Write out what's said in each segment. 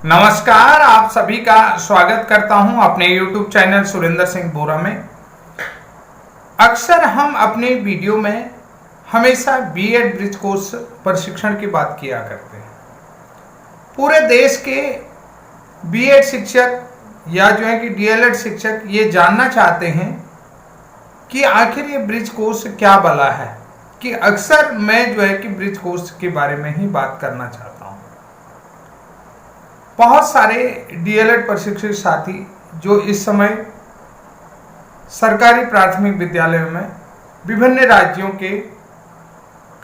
नमस्कार, आप सभी का स्वागत करता हूं अपने YouTube चैनल सुरेंद्र सिंह बोरा में। अक्सर हम अपने वीडियो में हमेशा बीएड ब्रिज कोर्स प्रशिक्षण की बात किया करते हैं। पूरे देश के बीएड शिक्षक या जो है कि डीएलएड शिक्षक ये जानना चाहते हैं कि आखिर ये ब्रिज कोर्स क्या भला है, कि अक्सर मैं जो है कि ब्रिज कोर्स के बारे में ही बात करना चाहता हूँ। बहुत सारे डीएलएड प्रशिक्षित साथी जो इस समय सरकारी प्राथमिक विद्यालयों में विभिन्न राज्यों के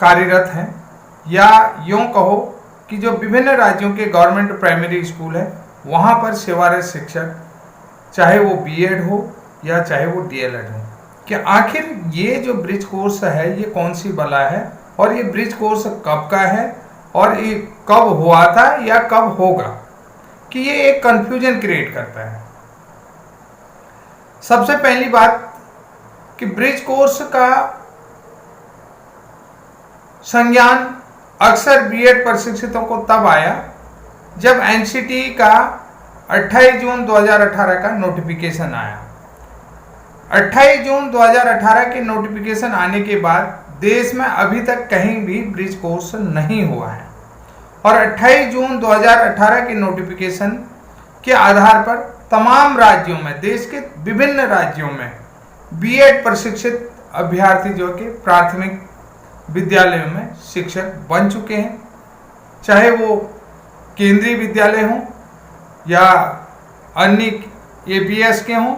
कार्यरत हैं, या यूँ कहो कि जो विभिन्न राज्यों के गवर्नमेंट प्राइमरी स्कूल है वहाँ पर सेवारत शिक्षक, चाहे वो बीएड हो या चाहे वो डीएलएड हो, कि आखिर ये जो ब्रिज कोर्स है ये कौन सी बला है और ये ब्रिज कोर्स कब का है और ये कब हुआ था या कब होगा, कि ये एक कंफ्यूजन क्रिएट करता है। सबसे पहली बात कि ब्रिज कोर्स का संज्ञान अक्सर बीएड प्रशिक्षितों को तब आया जब एनसीटी का 28 जून 2018 का नोटिफिकेशन आया। 28 जून 2018 के नोटिफिकेशन आने के बाद देश में अभी तक कहीं भी ब्रिज कोर्स नहीं हुआ है, और 28 जून 2018 के नोटिफिकेशन के आधार पर तमाम राज्यों में, देश के विभिन्न राज्यों में बीएड प्रशिक्षित अभ्यर्थी जो कि प्राथमिक विद्यालयों में शिक्षक बन चुके हैं, चाहे वो केंद्रीय विद्यालय हों या अन्य एपीएस के हों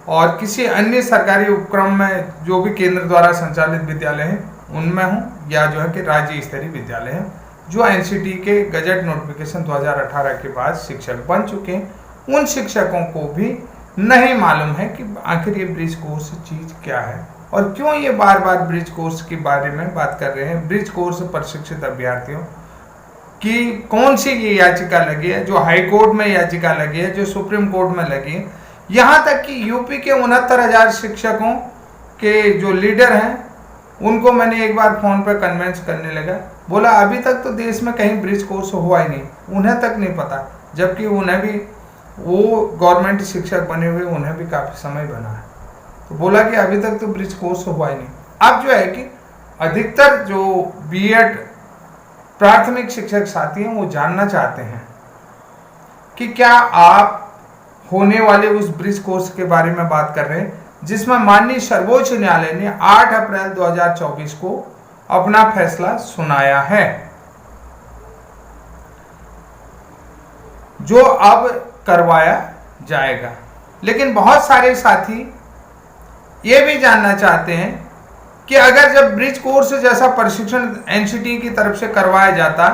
और किसी अन्य सरकारी उपक्रम में जो भी केंद्र द्वारा संचालित विद्यालय हैं उनमें हों, या जो है कि राज्य स्तरीय विद्यालय हैं जो एनसीटी के गजट नोटिफिकेशन 2018 के बाद शिक्षक बन चुके हैं। उन शिक्षकों को भी नहीं मालूम है कि आखिर ये ब्रिज कोर्स चीज क्या है और क्यों ये बार बार ब्रिज कोर्स के बारे में बात कर रहे हैं। ब्रिज कोर्स प्रशिक्षित अभ्यर्थियों की कौन सी ये याचिका लगी है, जो हाई कोर्ट में याचिका लगी है, जो सुप्रीम कोर्ट में लगी है, यहाँ तक कि यूपी के 69,000 शिक्षकों के जो लीडर हैं उनको मैंने एक बार फोन पर कन्विंस करने लगा, बोला अभी तक तो देश में कहीं ब्रिज कोर्स हुआ ही नहीं, उन्हें तक नहीं पता, जबकि उन्हें भी वो गवर्नमेंट शिक्षक बने हुए उन्हें भी काफ़ी समय बना है। तो बोला कि अभी तक तो ब्रिज कोर्स हुआ ही नहीं। अब जो है कि अधिकतर जो बीएड प्राथमिक शिक्षक साथी हैं वो जानना चाहते हैं कि क्या आप होने वाले उस ब्रिज कोर्स के बारे में बात कर रहे हैं जिसमें माननीय सर्वोच्च न्यायालय ने 8 अप्रैल 2024 को अपना फैसला सुनाया है, जो अब करवाया जाएगा। लेकिन बहुत सारे साथी ये भी जानना चाहते हैं कि अगर जब ब्रिज कोर्स जैसा प्रशिक्षण एनसीटी की तरफ से करवाया जाता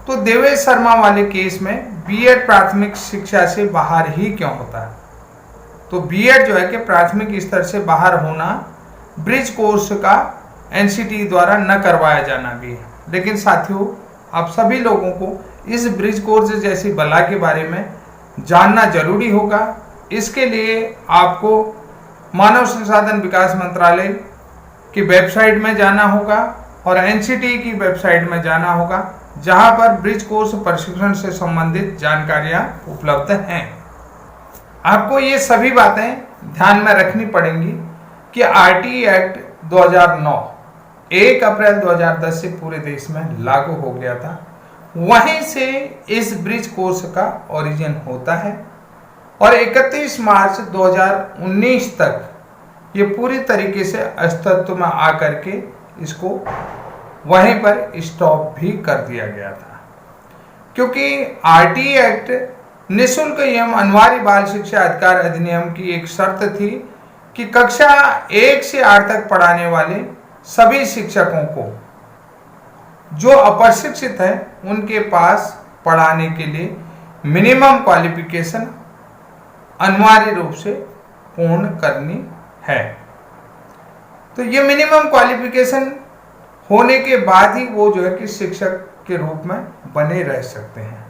तो देवेश शर्मा वाले केस में बीएड प्राथमिक शिक्षा से बाहर ही क्यों होता है। तो बीएड जो है कि प्राथमिक स्तर से बाहर होना ब्रिज कोर्स का एनसीटी द्वारा न करवाया जाना भी है। लेकिन साथियों, आप सभी लोगों को इस ब्रिज कोर्स जैसी बला के बारे में जानना जरूरी होगा। इसके लिए आपको मानव संसाधन विकास मंत्रालय की वेबसाइट में जाना होगा और एनसीटी की वेबसाइट में जाना होगा, जहां पर ब्रिज कोर्स प्रशिक्षण से संबंधित जानकारियां उपलब्ध हैं। आपको ये सभी बातें ध्यान में रखनी पड़ेंगी कि आरटी एक्ट 2009 1 अप्रैल 2010 से पूरे देश में लागू हो गया था। वहीं से इस ब्रिज कोर्स का ओरिजिन होता है और 31 मार्च 2019 तक ये पूरी तरीके से अस्तित्व में आकर के इसको वहीं पर स्टॉप भी कर दिया गया था, क्योंकि आरटी एक्ट निःशुल्क एवं अनिवार्य बाल शिक्षा अधिकार अधिनियम की एक शर्त थी कि कक्षा 1 से 8 तक पढ़ाने वाले सभी शिक्षकों को जो अप्रशिक्षित है उनके पास पढ़ाने के लिए मिनिमम क्वालिफिकेशन अनिवार्य रूप से पूर्ण करनी है। तो ये मिनिमम क्वालिफिकेशन होने के बाद ही वो जो है कि शिक्षक के रूप में बने रह सकते हैं।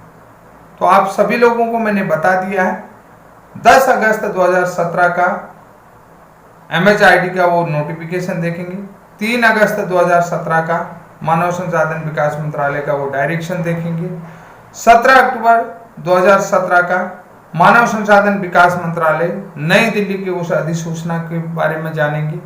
तो आप सभी लोगों को मैंने बता दिया है। 10 अगस्त 2017 का एमएचआरडी का वो नोटिफिकेशन देखेंगे, 3 अगस्त 2017 का मानव संसाधन विकास मंत्रालय का वो डायरेक्शन देखेंगे, 17 अक्टूबर 2017 का मानव संसाधन विकास मंत्रालय नई दिल्ली की उस अधिसूचना के बारे में जानेंगे।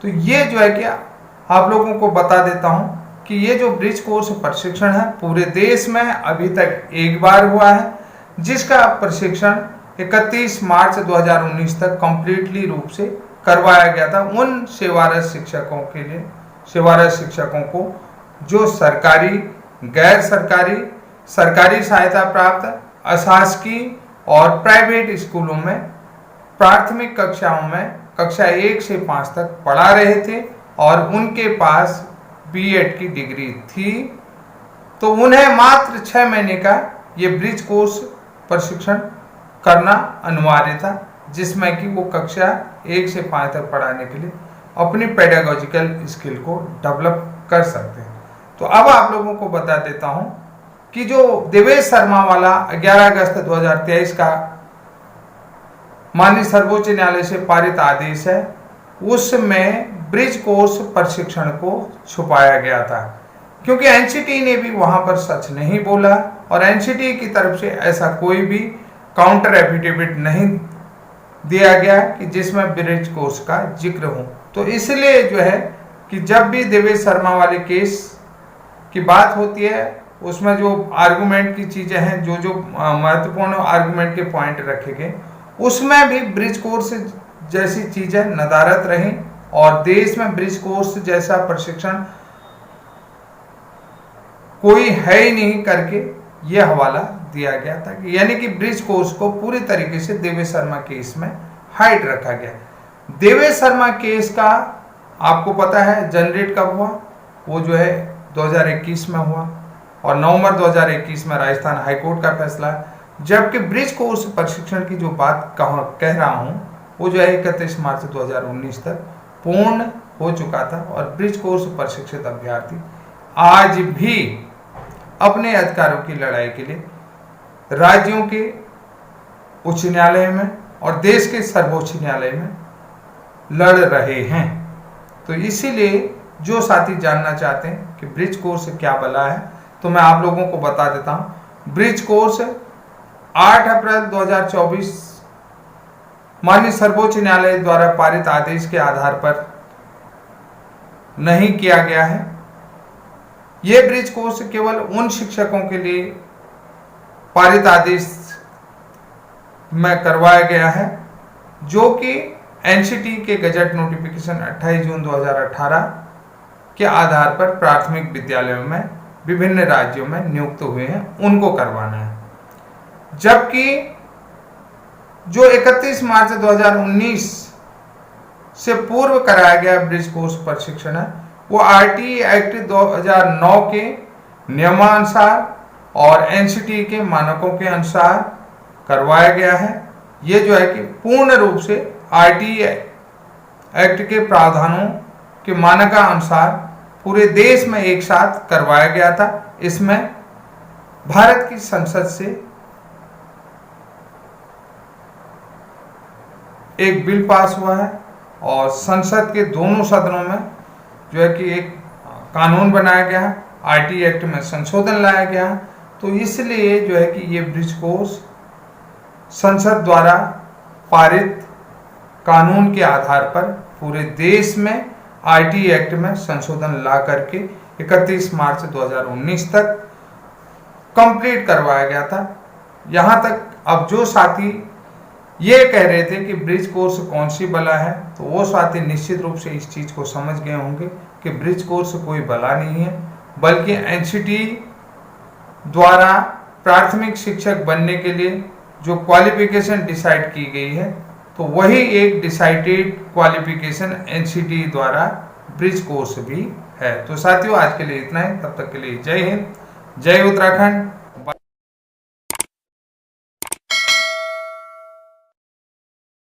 तो ये जो है कि आप लोगों को बता देता हूं कि ये जो ब्रिज कोर्स प्रशिक्षण है पूरे देश में अभी तक एक बार हुआ है, जिसका प्रशिक्षण 31 मार्च 2019 तक कंप्लीटली रूप से करवाया गया था उन सेवारत शिक्षकों के लिए, सेवारत शिक्षकों को जो सरकारी, गैर सरकारी, सरकारी सहायता प्राप्त, अशासकीय और प्राइवेट स्कूलों में प्राथमिक कक्षाओं में कक्षा 1 से 5 तक पढ़ा रहे थे और उनके पास बीएड की डिग्री थी। तो उन्हें मात्र 6 महीने का ये ब्रिज कोर्स प्रशिक्षण करना अनिवार्य था, जिसमें कि वो कक्षा 1 से 5 तक पढ़ाने के लिए अपनी पेडागोजिकल स्किल को डेवलप कर सकते हैं। तो अब आप लोगों को बता देता हूं कि जो देवेश शर्मा वाला 11 अगस्त 2023 का माननीय सर्वोच्च न्यायालय से पारित आदेश है, उसमें ब्रिज कोर्स प्रशिक्षण को छुपाया गया था, क्योंकि एनसीटी ने भी वहां पर सच नहीं बोला और एनसीटी की तरफ से ऐसा कोई भी काउंटर एफिडेविट नहीं दिया गया कि जिसमें ब्रिज कोर्स का जिक्र हो। तो इसलिए जो है कि जब भी देवेश शर्मा वाले केस की बात होती है उसमें जो आर्गुमेंट की चीजें हैं, जो जो महत्वपूर्ण आर्गुमेंट के पॉइंट रखे गए, उसमें भी ब्रिज कोर्स जैसी चीजें नदारत रही और देश में ब्रिज कोर्स जैसा प्रशिक्षण कोई है ही नहीं करके यह हवाला दिया गया था, यानी कि ब्रिज कोर्स को पूरी तरीके से देवेश शर्मा केस में हाइड रखा गया। देवेश शर्मा केस का आपको पता है जनरेट कब हुआ, वो जो है 2021 में हुआ और नवंबर 2021 में राजस्थान हाईकोर्ट का फैसला। जबकि ब्रिज कोर्स प्रशिक्षण की जो बात कह रहा हूं वो जो है 31 मार्च 2019 तक पूर्ण हो चुका था और ब्रिज कोर्स प्रशिक्षित अभ्यर्थी आज भी अपने अधिकारों की लड़ाई के लिए राज्यों के उच्च न्यायालय में और देश के सर्वोच्च न्यायालय में लड़ रहे हैं। तो इसीलिए जो साथी जानना चाहते हैं कि ब्रिज कोर्स क्या बला है, तो मैं आप लोगों को बता देता हूं। ब्रिज कोर्स 8 अप्रैल 2024 माननीय सर्वोच्च न्यायालय द्वारा पारित आदेश के आधार पर नहीं किया गया है। यह ब्रिज कोर्स केवल उन शिक्षकों के लिए पारित आदेश में करवाया गया है जो कि एनसीटी के गजट नोटिफिकेशन 28 जून 2018 के आधार पर प्राथमिक विद्यालयों में विभिन्न राज्यों में नियुक्त हुए हैं, उनको करवाना है। जबकि जो 31 मार्च 2019 से पूर्व कराया गया ब्रिज कोर्स प्रशिक्षण है वो आरटीई एक्ट 2009 के नियमानुसार और एनसीटी के मानकों के अनुसार करवाया गया है। ये जो है कि पूर्ण रूप से आरटीई एक्ट के प्रावधानों के मानकानुसार पूरे देश में एक साथ करवाया गया था। इसमें भारत की संसद से एक बिल पास हुआ है और संसद के दोनों सदनों में जो है कि एक कानून बनाया गया है, आरटीई एक्ट में संशोधन लाया गया है। तो इसलिए जो है कि ये ब्रिज कोर्स संसद द्वारा पारित कानून के आधार पर पूरे देश में आरटीई एक्ट में संशोधन ला करके 31 मार्च 2019 तक कंप्लीट करवाया गया था। यहाँ तक अब जो साथी ये कह रहे थे कि ब्रिज कोर्स कौन सी बला है, तो वो साथी निश्चित रूप से इस चीज को समझ गए होंगे कि ब्रिज कोर्स कोई बला नहीं है, बल्कि एनसीटी द्वारा प्राथमिक शिक्षक बनने के लिए जो क्वालिफिकेशन डिसाइड की गई है, तो वही एक डिसाइडेड क्वालिफिकेशन एनसीटी द्वारा ब्रिज कोर्स भी है। तो साथियों आज के लिए इतना ही, तब तक के लिए जय हिंद, जय उत्तराखंड।